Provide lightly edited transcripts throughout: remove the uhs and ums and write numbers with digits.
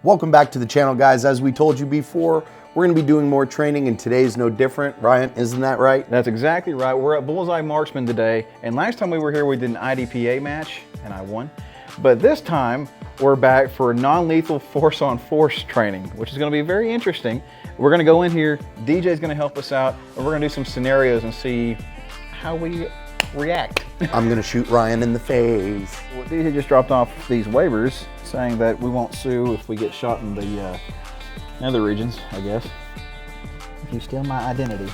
Welcome back to the channel, guys. As we told you before, we're going to be doing more training, and today's no different. Ryan, isn't that right? That's exactly right. We're at Bullseye Marksman today, and last time we were here we did an IDPA match, and I won. But this time, we're back for non-lethal force-on-force training, which is going to be very interesting. We're going to go in here, DJ's going to help us out, and we're going to do some scenarios and see how we react. I'm going to shoot Ryan in the face. Well, DJ just dropped off these waivers saying that we won't sue if we get shot in the other regions, I guess. If you steal my identity,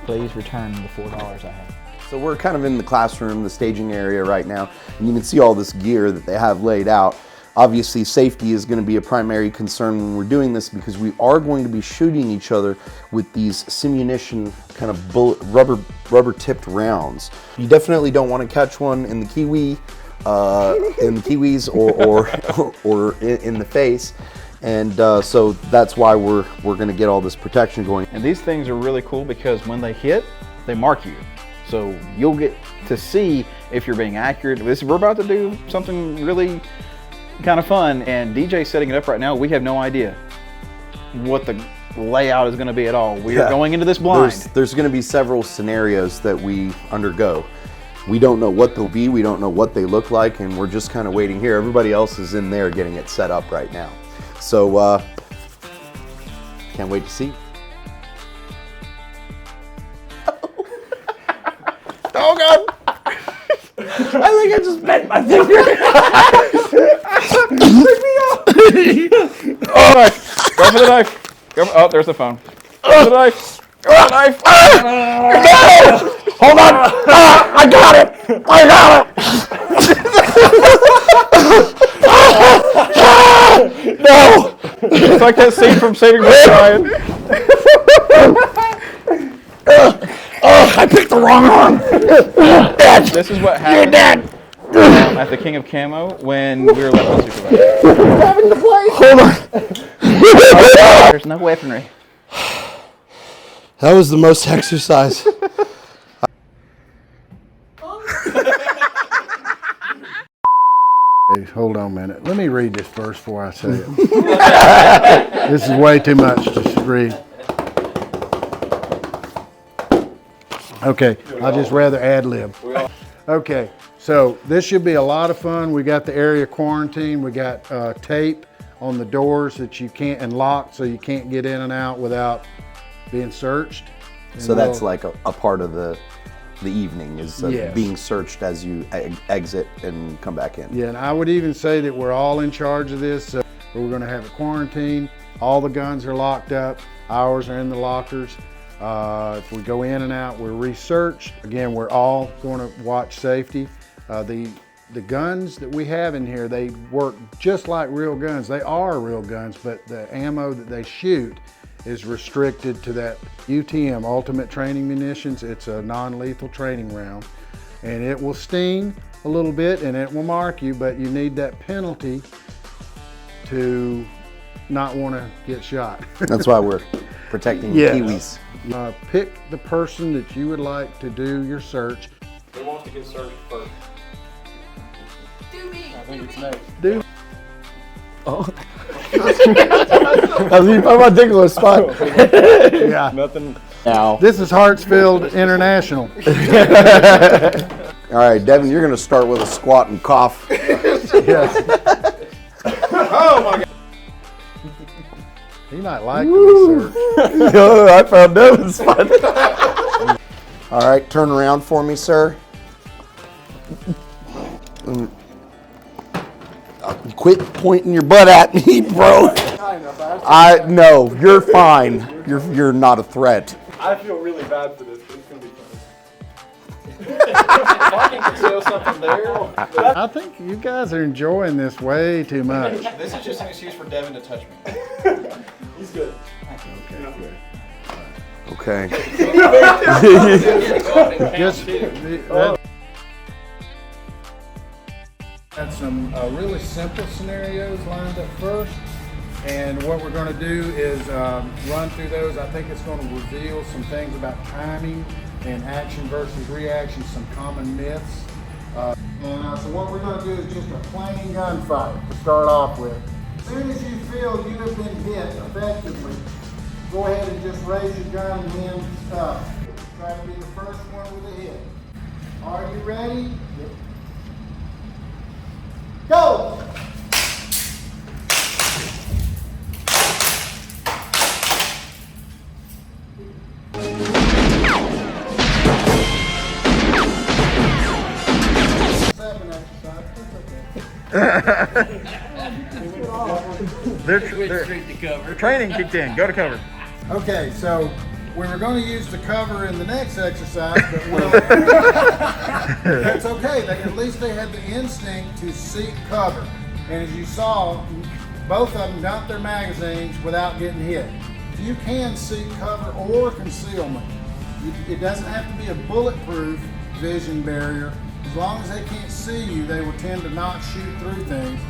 please return the $4 I have. So we're kind of in the classroom, the staging area right now, and you can see all this gear that they have laid out. Obviously, safety is going to be a primary concern when we're doing this because we are going to be shooting each other with these simunition kind of bullet, rubber-tipped rounds. You definitely don't want to catch one in the kiwi, in the kiwis, or in the face. And so that's why we're going to get all this protection going. And these things are really cool because when they hit, they mark you. So you'll get to see if you're being accurate. We're about to do something really kind of fun, and DJ's setting it up right now. We have no idea what the layout is going to be at all. We are going into this blind. There's going to be several scenarios that we undergo. We don't know what they'll be, we don't know what they look like, and we're just kind of waiting here. Everybody else is in there getting it set up right now. So, can't wait to see. Oh God! I think I just bent my finger. Oh, knife. Go for the knife. Go for, oh, there's the phone. Go for the knife. Go for the knife. No! Hold on! I got it! I got it! No! It's like that scene from Saving Private Ryan. I picked the wrong arm. This is what happened. You're dead. At the King of Camo when we were left on supervisor. Having to play. Hold on. There's no weaponry. That was the most exercise. Hey, hold on a minute. Let me read this first before I say it. This is way too much to read. Okay, I'll just rather ad-lib. Okay, so this should be a lot of fun. We got the area quarantine. We got tape on the doors that you can't, and locked so you can't get in and out without being searched. So that's like a part of the evening is Yes. being searched as you exit and come back in. Yeah, and I would even say that we're all in charge of this. So we're going to have a quarantine. All the guns are locked up. Ours are in the lockers. If we go in and out, we're researched. Again, we're all going to watch safety. The guns that we have in here, they work just like real guns. They are real guns, but the ammo that they shoot is restricted to that UTM, Ultimate Training Munitions. It's a non-lethal training round, and it will sting a little bit and it will mark you, but you need that penalty to not want to get shot. That's why we're protecting the Kiwis. Pick the person that you would like to do your search. Who wants to get searched first? Do me. I think it's next. Do. Oh. I was put my dick in a spot. Yeah. Nothing. Now. This is Hartsfield International. All right, Devin, you're going to start with a squat and cough. Yes. Oh my God. He might like to be searched. I found Devin's spot. All right, turn around for me, sir. Quit pointing your butt at me, bro. No, you're fine. You're not a threat. I feel really bad for this, but it's going to be fun. If I can conceal something there. I think you guys are enjoying this way too much. This is just an excuse for Devin to touch me. He's good. Okay. Just had some really simple scenarios lined up first, and what we're going to do is run through those. I think it's going to reveal some things about timing and action versus reaction, some common myths. So what we're going to do is just a plain gunfight to start off with. As soon as you feel feel you have been hit effectively, go ahead and just raise your gun and hands up. Try to be the first one with a hit. Are you ready? Yep. Go! Their training kicked in. Go to cover. Okay, so we were going to use the cover in the next exercise, but we'll, that's okay. At least they had the instinct to seek cover. And as you saw, both of them got their magazines without getting hit. You can seek cover or concealment. It doesn't have to be a bulletproof vision barrier. As long as they can't see you, they will tend to not shoot through things.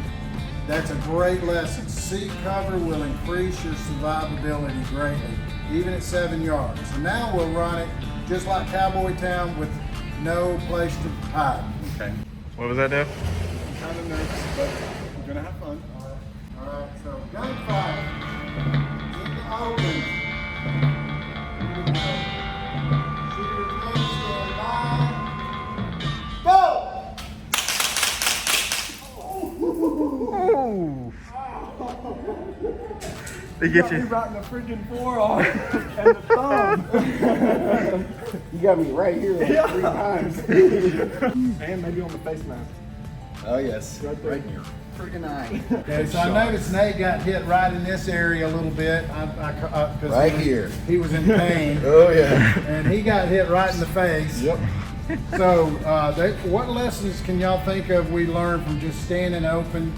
That's a great lesson. Seek cover will increase your survivability greatly, even at 7 yards. So now we'll run it just like Cowboy Town with no place to hide. Okay. What was that, Dave? I'm kind of nervous, but we're gonna have fun. All right, so gunfire. In the open. Here we go. Shooters ready, stand by. Go! Oh! They get you. Right in the freaking forearm and the thumb. You got me right here like 3 times. And maybe on the face mask. Oh yes, Right here. Freaking eye. Okay, so I noticed Nate got hit right in this area a little bit. 'Cause Right here. He was in pain. Oh yeah. And he got hit right in the face. Yep. So, what lessons can y'all think of we learned from just standing open,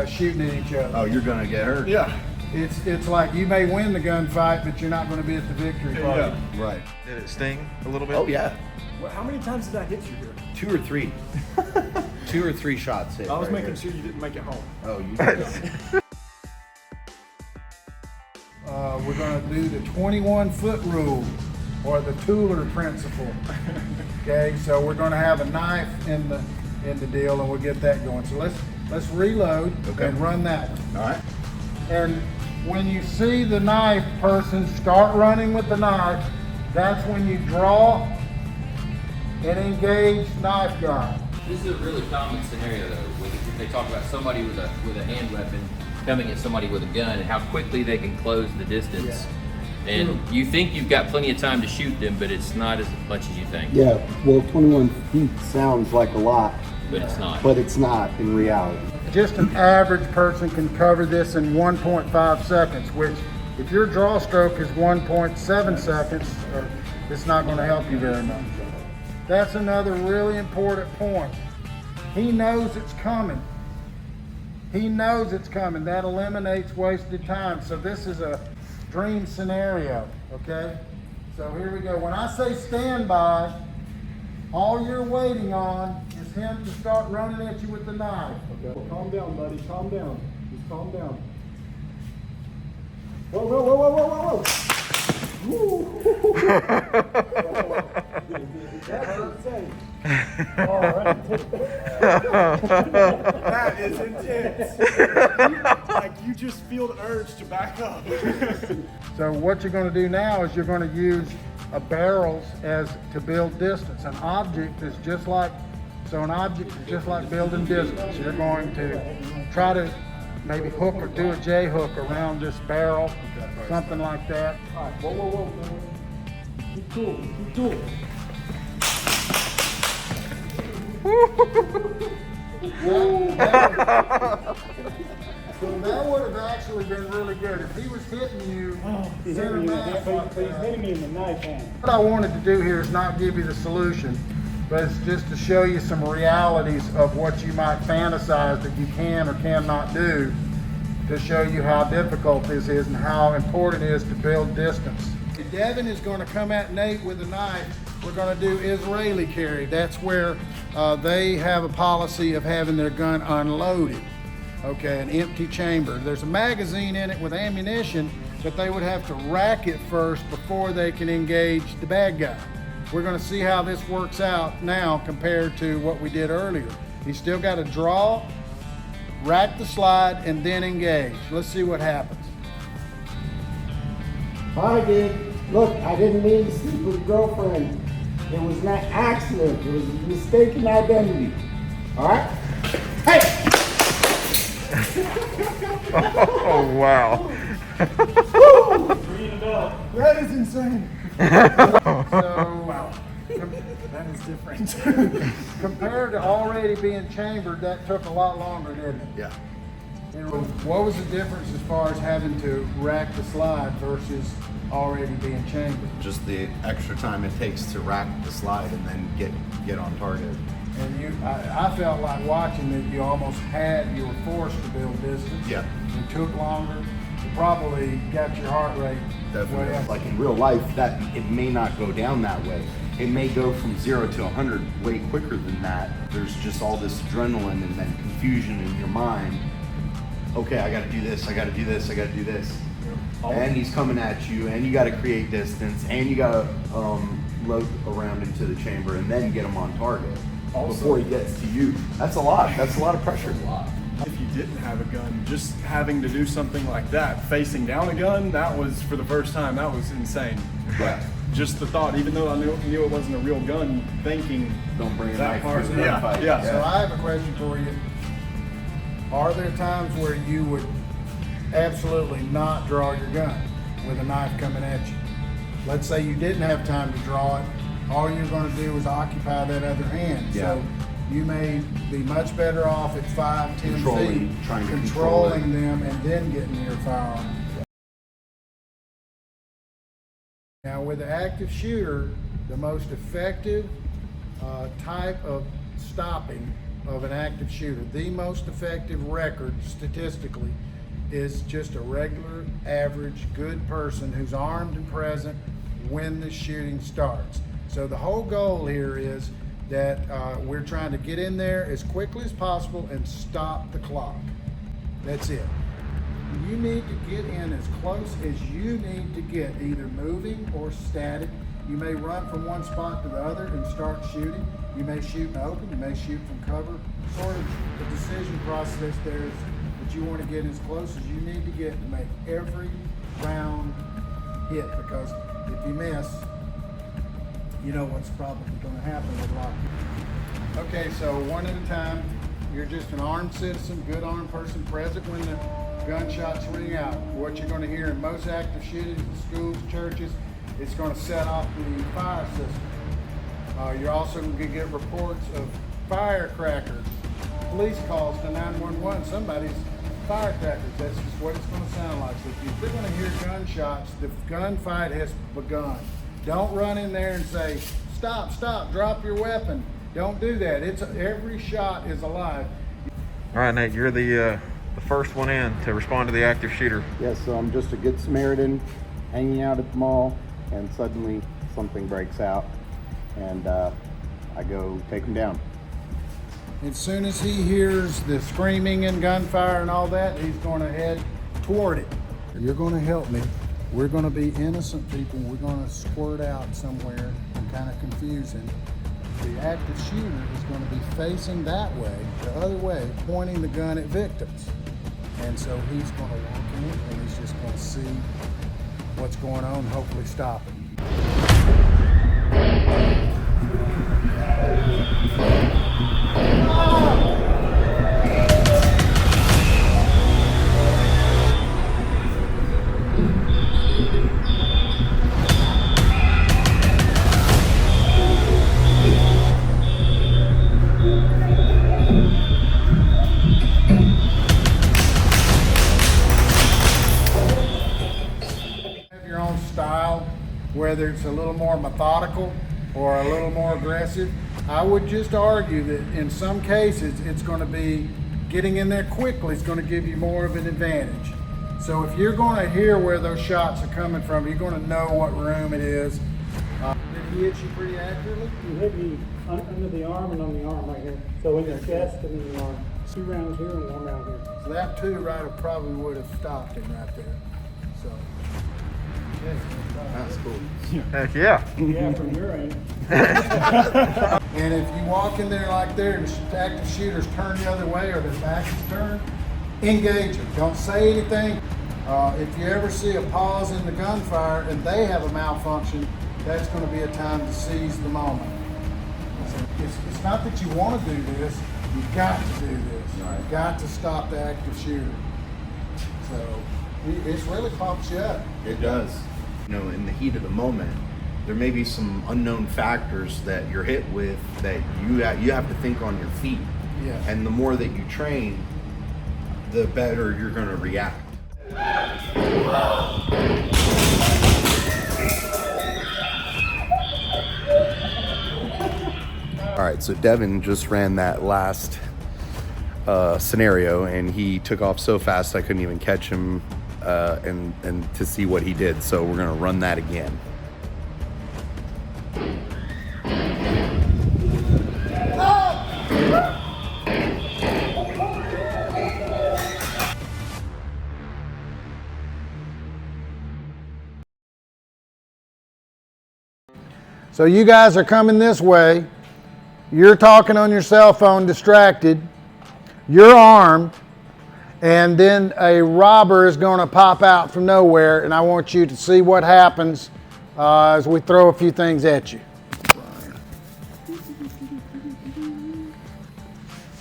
shooting at each other? Oh, you're gonna get hurt. Yeah. It's like you may win the gunfight, but you're not going to be at the victory party. Right. Did it sting a little bit? Oh yeah. Well, how many times did I hit you here? 2 or 3. 2 or 3 shots hit. I was right making here. sure you didn't make it home. Oh, you did. We're going to do the 21-foot rule, or the Tooler principle. Okay, so we're going to have a knife in the deal, and we'll get that going. So let's reload and run that one. All right. And when you see the knife person start running with the knife, that's when you draw and engage knife guard. This is a really common scenario though, if they talk about somebody with a hand weapon coming at somebody with a gun and how quickly they can close the distance. And you think you've got plenty of time to shoot them, but it's not as much as you think. Yeah, well, 21 feet sounds like a lot, But it's not. but it's not in reality. Just an average person can cover this in 1.5 seconds, which if your draw stroke is 1.7 seconds, it's not going to help you very much. That's another really important point. He knows it's coming. He knows it's coming. That eliminates wasted time. So this is a dream scenario, okay? So here we go. When I say stand by, all you're waiting on is him to start running at you with the knife. Okay. Well, calm down, buddy. Calm down. Just calm down. Whoa, whoa, whoa, whoa, whoa, whoa, whoa. That's insane. All right. That is intense. Like you just feel the urge to back up. So what you're going to do now is you're going to use barrels as to build distance. An object is just like building distance. You're going to try to maybe hook or do a J hook around this barrel, something like that. All right. Whoa, whoa, whoa, man. Keep cool. Keep cool. So that would have actually been really good if he was hitting you. He's hitting me in the knife hand. What I wanted to do here is not give you the solution, but it's just to show you some realities of what you might fantasize that you can or cannot do, to show you how difficult this is and how important it is to build distance. Devin is going to come at Nate with a knife. We're going to do Israeli carry. That's where they have a policy of having their gun unloaded. Okay, an empty chamber. There's a magazine in it with ammunition, but they would have to rack it first before they can engage the bad guy. We're going to see how this works out now compared to what we did earlier. He's still got to draw rack the slide, and then engage. Let's see what happens. I did. Look, I didn't mean to sleep with a girlfriend. It was an accident. It was a mistaken identity. All right? Hey! Oh, wow. That is insane. So, wow. That is different. Compared to already being chambered, that took a lot longer, didn't it? Yeah. And what was the difference as far as having to rack the slide versus already being chambered? Just the extra time it takes to rack the slide and then get on target. And I felt like watching that you almost you were forced to build distance. Yeah. It took longer. It probably got your heart rate way Definitely. up. Like in real life, that it may not go down that way. It may go from 0 to 100 way quicker than that. There's just all this adrenaline and then confusion in your mind. Okay, I gotta do this, I gotta do this, I gotta do this. And he's coming at you, and you gotta create distance, and you gotta load around into the chamber and then get him on target before he gets to you. That's a lot. That's a lot of pressure. If you didn't have a gun, just having to do something like that, facing down a gun, that was, for the first time, that was insane. Yeah. Just the thought, even though I knew it wasn't a real gun, thinking Don't bring a that knife part. to the Yeah, gunfight. yeah. So I have a question for you. Are there times where you would absolutely not draw your gun with a knife coming at you? Let's say you didn't have time to draw it. All you're going to do is occupy that other hand. Yeah. So you may be much better off at 5, 10 Controlling- feet, trying to control it. controlling them and then getting your firearm. Now with an active shooter, the most effective type of stopping of an active shooter, the most effective record statistically, is just a regular, average, good person who's armed and present when the shooting starts. So the whole goal here is that we're trying to get in there as quickly as possible and stop the clock. That's it. You need to get in as close as you need to get, either moving or static. You may run from one spot to the other and start shooting. You may shoot in open, you may shoot from cover. Sort of the decision process there is that you want to get as close as you need to get to make every round hit, because if you miss, you know what's probably going to happen with lock. Okay, so one at a time. You're just an armed citizen, good armed person present when the gunshots ring out. What you're going to hear in most active shootings in schools, churches, it's going to set off the fire system. You're also going to get reports of firecrackers, police calls to 911. Somebody's firecrackers. That's just what it's going to sound like. So if you're going to hear gunshots, the gunfight has begun. Don't run in there and say, "Stop, stop, drop your weapon." Don't do that. Every shot is alive. All right, Nate, you're the first one in to respond to the active shooter. Yes, so I'm just a good Samaritan hanging out at the mall, and suddenly something breaks out, and I go take him down. As soon as he hears the screaming and gunfire and all that, he's going to head toward it. You're going to help me. We're going to be innocent people. We're going to squirt out somewhere and kind of confuse him. The active shooter is going to be facing that way, the other way, pointing the gun at victims. And so he's going to walk in and he's just going to see what's going on and hopefully stop it. Whether it's a little more methodical or a little more aggressive, I would just argue that in some cases it's going to be getting in there quickly is going to give you more of an advantage. So if you're going to hear where those shots are coming from, you're going to know what room it is. Did he hit you pretty accurately? You hit me under the arm and on the arm right here. So in the chest and in the arm. 2 rounds here and 1 round here. So that 2 right probably would have stopped him right there. So. That's cool. Heck yeah. Yeah, from your end. And if you walk in there like there and the active shooters turn the other way or their back is turned, engage them. Don't say anything. If you ever see a pause in the gunfire and they have a malfunction, that's going to be a time to seize the moment. So it's not that you want to do this, you've got to do this. You've got to stop the active shooter. So it's really pumps you up. It does. You know, in the heat of the moment, there may be some unknown factors that you're hit with that you have to think on your feet. Yeah. And the more that you train, the better you're going to react. All right, so Devin just ran that last scenario, and he took off so fast I couldn't even catch him and to see what he did. So we're gonna run that again. So you guys are coming this way. You're talking on your cell phone, distracted. You're armed, and then a robber is going to pop out from nowhere, and I want you to see what happens as we throw a few things at you.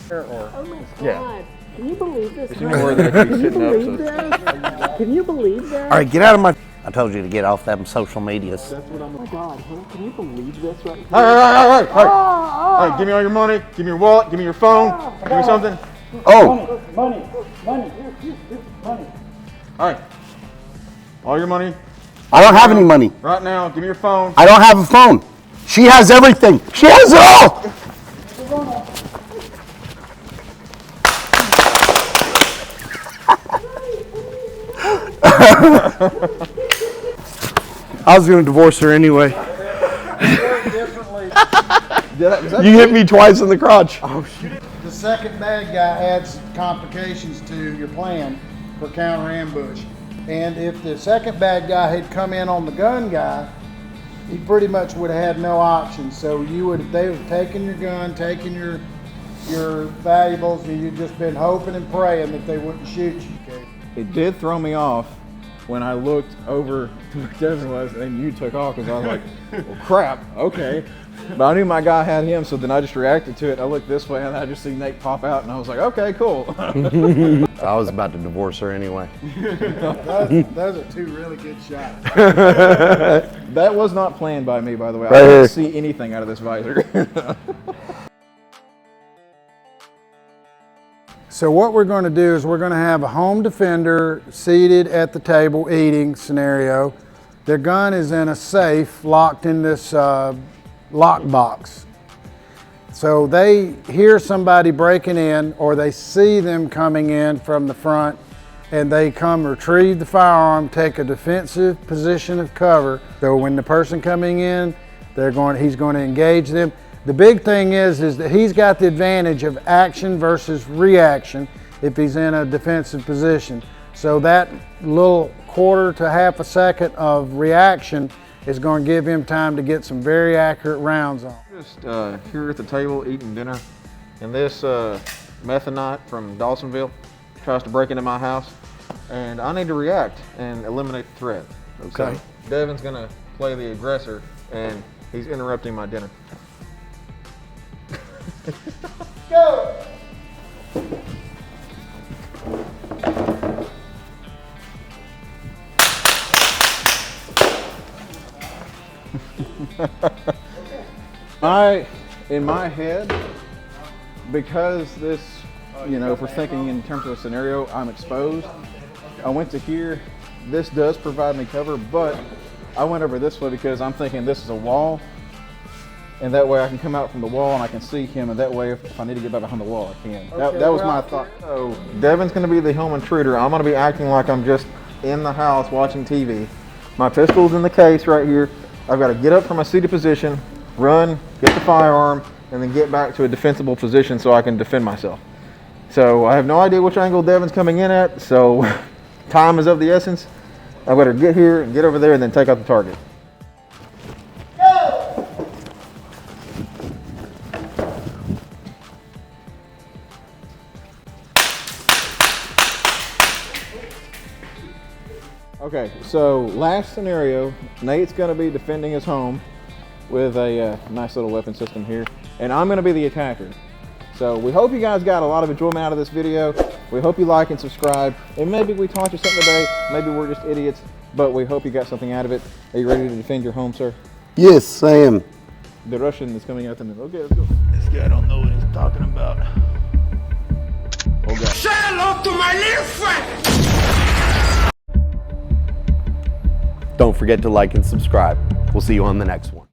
Oh my God. Can you believe this? There's no word that I keep Can you sitting up, believe so- that? Can you believe that? All right, get out of my. I told you to get off them social medias. Oh my God, huh? Can you believe this right here? All right, give me all your money, give me your wallet, give me your phone, give me something. Oh, Money. Money. All right, all your money I don't have any money. right now. Give me your phone. I don't have a phone. She has everything. She has it all. I was going to divorce her anyway. You hit me twice in the crotch. The second bad guy adds complications to your plan for counter ambush. And if the second bad guy had come in on the gun guy, he pretty much would have had no option. So they would have taken your gun, taken your valuables, and you'd just been hoping and praying that they wouldn't shoot you. Okay? It did throw me off when I looked over to where Devin was and you took off, because I was like, well, crap, okay. But I knew my guy had him, so then I just reacted to it. I looked this way and I just see Nate pop out, and I was like, okay, cool. I was about to divorce her anyway. Those are two really good shots. That was not planned by me, by the way. Right I here. didn't see anything out of this visor. So what we're going to do is we're going to have a home defender seated at the table eating scenario. Their gun is in a safe locked in this lock box. So they hear somebody breaking in, or they see them coming in from the front, and they come retrieve the firearm, take a defensive position of cover. So when the person coming in, he's going to engage them. The big thing is that he's got the advantage of action versus reaction if he's in a defensive position. So that little quarter to half a second of reaction is going to give him time to get some very accurate rounds on. Just here at the table eating dinner, and this methanite from Dawsonville tries to break into my house, and I need to react and eliminate the threat. Okay. So Devin's gonna play the aggressor, and he's interrupting my dinner. Go! In my head, because this, if we're thinking in terms of a scenario, I'm exposed. I went to here. This does provide me cover, but I went over this way because I'm thinking this is a wall, and that way I can come out from the wall and I can see him, and that way if I need to get back behind the wall, I can. That was my thought. So Devin's going to be the home intruder. I'm going to be acting like I'm just in the house watching TV. My pistol's in the case right here. I've got to get up from my seated position, run, get the firearm, and then get back to a defensible position so I can defend myself. So I have no idea which angle Devin's coming in at, so time is of the essence. I better get here and get over there and then take out the target. Okay, so last scenario, Nate's gonna be defending his home with a nice little weapon system here, and I'm gonna be the attacker. So we hope you guys got a lot of enjoyment out of this video. We hope you like and subscribe, and maybe we taught you something today, maybe we're just idiots, but we hope you got something out of it. Are you ready to defend your home, sir? Yes, I am. The Russian is coming out the middle. Okay, let's go. This guy don't know what he's talking about. Oh God. Say hello to my little friend! Don't forget to like and subscribe. We'll see you on the next one.